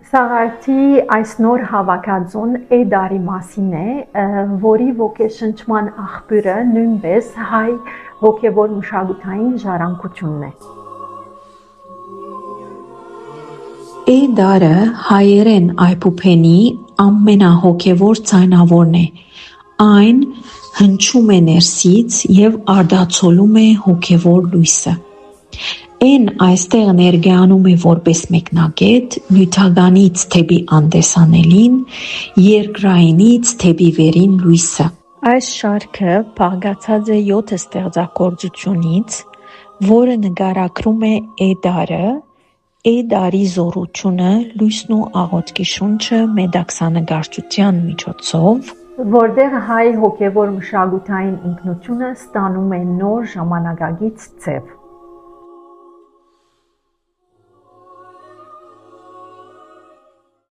Սաղարթի այս նոր հավաքածուն Էդարի մասին է, որի ոգեշնչման աղբյուրը նույնպես հայ հոգևոր մշակութային ժառանգությունն է։ Էդարը հայերեն այբուբենի ամենահոգևոր ձայնավորն է, այն հնչում է ներսից և արտացոլում է հոգևոր լույսը։ Էն այստեղ ներկայանում է որպես մեկնակետ նյութականից դեպի անտեսանելին, երկրայինից դեպի վերին լույսը։ Այս շարքը բաղկացած է 7 ստեղծագործությունից, որը նկարագրում է Էդարը, Էդարի զորությունը, լույսն ու աղոթքի շունչը մետաքսանկարչության միջոցով, որտեղ հայ հոգևոր մշակութային ինքնությունը ստանում է նոր ժամանակակից ձև։